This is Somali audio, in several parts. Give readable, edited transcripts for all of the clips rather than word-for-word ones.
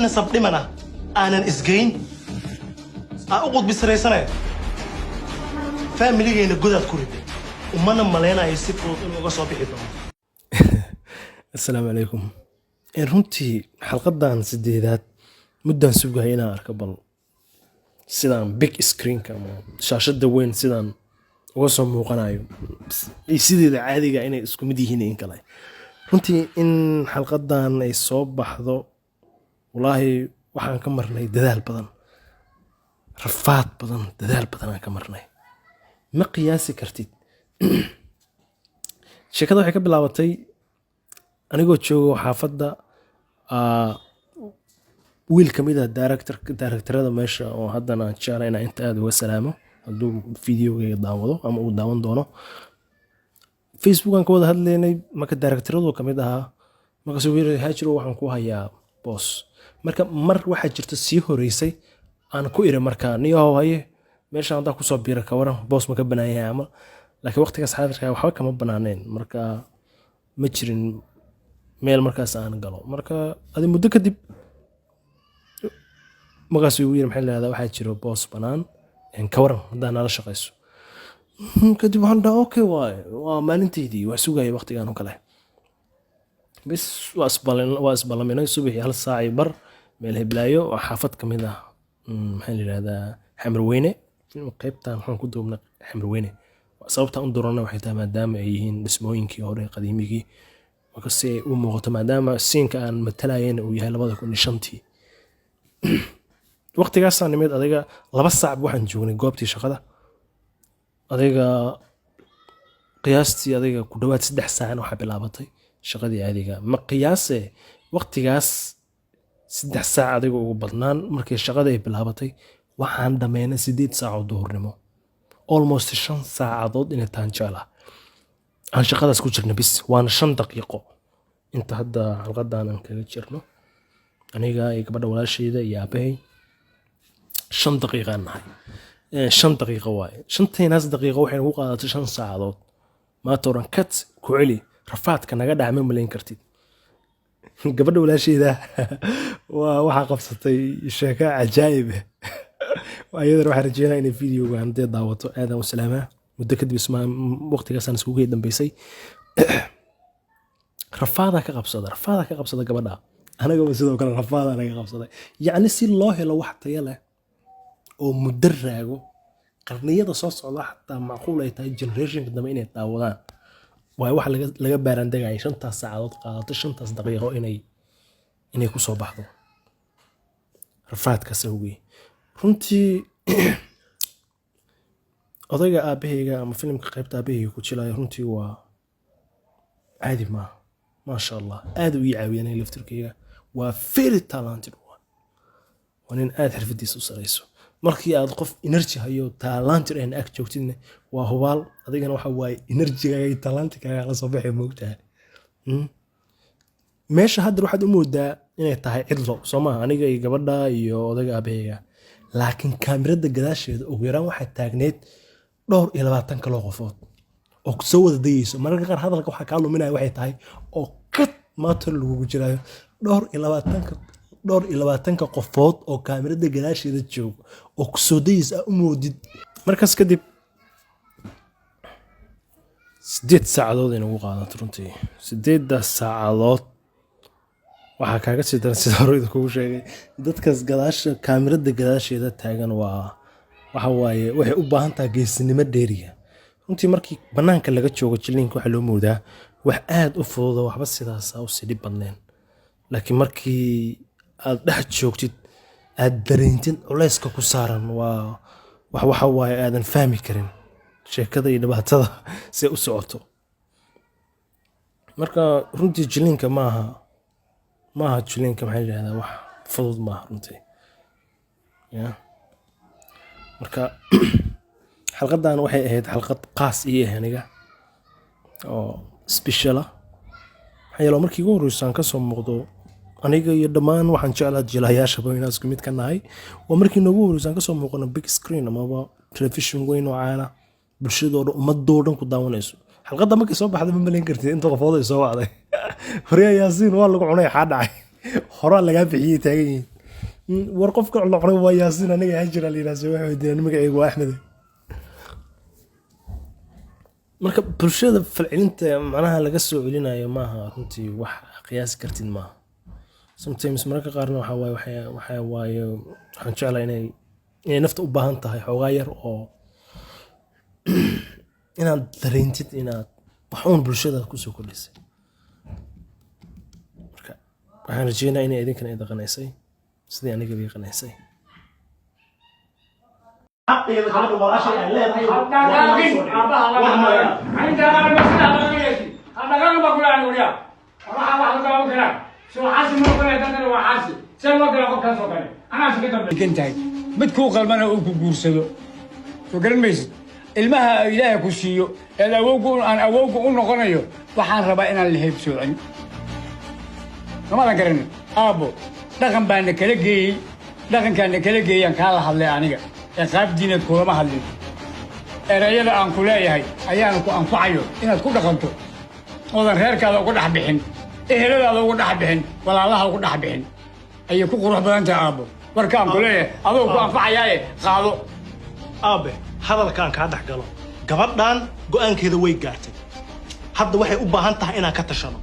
nasab dhimana aanan isgeyn aa u qudbisanaysanayo familigeena godaad ku riday umana maleynayo si fudud inuu uga soo bixi doono. السلام عليكم. runtii xalqadan sideedaad muddan sugahay inaan arko bal sidaan big screenka ama shaashada weyn sidaan uga soo muuqanayo sideeda caadiga inay isku mid yihiin in kale. runtii in xalqadan ay soo baxdo wallaahi waxaan ka marnay dadaal badan, rafaad badan, dadaal badan aan ka marnay. ma qiyaasi kartid. sheekada waxay ka bilaabatay anigoo joogo xaafadda wiil ka mid ah directorada meesha oo haddana jecla inaan inta aad uga salaamo hadduu videogayga daawado ama uu daawan doono. facebookan ka wada hadlaynay marka directoradu ka mid ahaa markaasuu yiri hajiro waxaan ku hayaa boos. marka mar waxaa jirta sii horeysay aan ku iri markaa niyow haye meeshaan haddaa kusoo biira ka waran boos ma ka banaan yahay ama laakiin waqtigaas xaadirka waxba kama banaaneen marka ma jirin meel markaas aan galo. marka adi muddo kadib markaasuu igu yiri maxay leedahay waxaa jiro boos banaan ka waran haddaa nala shaqayso. kadib waxaan dhahaa okay waa maalinteydii waa sugaya waqtigaan oo kale bis waa isballaminay subaxii 1 saac bar meel heblaayo oo xaafad ka mid ah maxay leedahay xamarweyne qaybtan waxaan ku duubnay xamarweyne. sababta aan doorana waxay tahay maadaama ay yihiin dhismooyinkii hore qadiimigii marka si ay u muuqato maadaama siinka aan matalayeen uu yahay 2005tii. waqtigaasaan nimid adiga 2 saac waxaan joognay goobtii shaqada adiga qiyaastii adiga ku dhawaad 3 saac waxa bilaabatay shaqadii adiga. ma qiyaase waqtigaas 3 saac adiga ugu badnaan markii shaqada ay bilaabatay waxaan dhameynay 8 saac oo duhurnimo almost 5 saacadood inay taan jecla aan shaqadaas ku jirnay bis waana 5 daqiiqo inta hadda halqadan aan kaga jirno aniga iyo gabadha walaashayda iyo aabahay 5 daqiiqo aan nahay 5 daqiiqo waaye 5 daqiiqo waxay ugu qaadatay 5 saacadood maanta oran kat ku celi rafaadka naga dhacay malayn kartid. gabadha walaashayda waxa qabsatay sheeko cajaa'ib ayadana waxaan rajeynayaa inay videoga hadday daawato aadan u salaamaa muddo kadib waqtigaasaan iskugu dambeysay. rafaada ka qabsada gabadha anagaba sidoo kale rafaada naga qabsaday yacni si loo helo wax tayo leh oo muddo raago qarniyada soo socda xataa macquul ay tahay generationka dambe inay daawadaan waayo wax laga baarandegaya 5 saacadood qaadato 5 daqiiqo inay ku soo baxdo rafaadka sawgi. runtii odayga aabahayga ama filimka qaybta aabahayga ku jilaayo runtii waa caadi maasha allah aad u ii caawiyay laftirkayga waa very talented waa nin aad xirfadiisa u sareyso markii aad qof energy hayo talented aan ag joogtidna waa hubaal adigana waxa waaye energy-gaaga iyo talentkaaga la soo baxay moogtahay. meesha hadda waxaad u moodaa inay tahay cidlo soo maaha aniga iyo gabadha iyo odayga aabahayga laakiin kaamirada gadaasheeda ugu yaraan waxaa taagneed 22 kale qofood oo soo wada dayayso mararka qaar hadalka waxa ka luminaya waxay tahay oo kad maanta lagu jiraayo 22 qofood oo kaamirada gadaasheeda joog oo ku soo dayaysa u moodid. markaas kadib 8 saacadood inuu ugu qaadato runtii 8 saacadood waxaa kaaga sii daran sida hore kugu sheegay dadkaas gadaasha kaamirada gadaasheeda taagan waxa waaye waxay u baahan tahay geesinimo dheeriga runtii. markii banaanka laga joogo jilliinka waxa loo moodaa wax aad u fudud waxba sidaas u sidhi badneen laakiin markii aad dhex joogtid aad dareentid culayska ku saaran waa waxa waaye aadan fahmi karin sheekada iyo dhibaatada si u socoto. marka runtii jilliinka maaha jilliinka maxay yiraahdaa wax fudud maaha runtii marka xalqadan waxay ahayd xalqad qaas ii ah aniga oo special ah waxay markii ugu horeysay ka soo muuqdo aniga iyo dhammaan waxaan jeclaa jilayaashaba inaan isku mid ka nahay waa markii noogu horeysay ka soo muuqana big screen ama television weyn oo caana bulshadooda ummadoodan ku daawanayso. xalqada markii soo baxday ma malayn kartid inta qofooda ay soo wacday hore yaasiin waa lagu cunay xaa dhacay hore laga bixiyay taagan yihiin war qofka la qoray waa Yaasiin aniga hajir la yiraahdo waxa weydiin magacaygu waa Axmed marka bulshada falcelinta macnaha laga soo celinayo maaha runtii wax qiyaas kartid maaha sometimes marka qaarna waxa waaye waxaan jeclahay inay nafta u baahan tahay xoogaa yar oo inaad dareentid inaad waxuun bulshada kusoo kordhisay marka waxaan rajeynayaa inay idinkana idin qanaysay sidii aniga bii qanaysay mid kuu qalmana uu ku guursado soo garan maysid ilmaha ilaahay ku siiyo ee aan awowga u noqonayo waxaan rabaa inaan la heebsoocin lamadan garanin aabbo dhaqan baana kala geeyey dhaqankaana kala geeyaan kaa la hadlay aniga ee qaab diineed kulama hadlin erayada aan ku leeyahay ayaana ku anfacayo inaad ku dhaqanto oodan reerkaada uga dhex bixin eheladaada uga dhex bixin walaalaha uga dhex bixin ayay ku qurux badan tahay aabbo warkaan ku leeyahay adoo ku anfacayaaye qaado aabe hadalkaan kaa dhex galo gabadhan go'aankeeda way gaartay hadda waxay u baahan tahay inaan ka tashano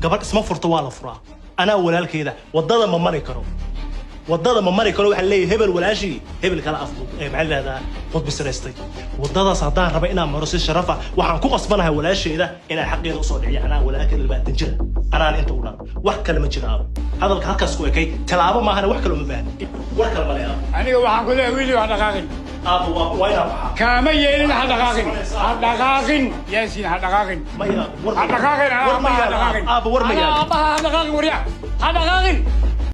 gabadh isma furto waa la furaa anaa walaalkeeda waddada ma mari karo waxaan leeyahay hebel walaashii hebel kala afdu maxaa lahdaa qodbi saraystay waddadaas haddaan raba inaan maro si sharafa waxaan ku qasbanahay walaasheeda inaan xaqeeda usoo dhiciyo anaa walaalkeeda 20 jira anaan inta u dhan wax kale ma jira aabo hadalka halkaas ku ekay talaabo maahana wax kale uma baahna war kale ma leeyahay aniga waxaan ku leeyahay wiili wax dhaqaaqin aabo waa inaan baxaa kaama yeelin ha dhaqaaqin yaasiin ha dhaqaaqin maya ha dhaqaaqin war ma yaa aabo war ma yaa ha dhaqaaqin warya ha dhaqaaqin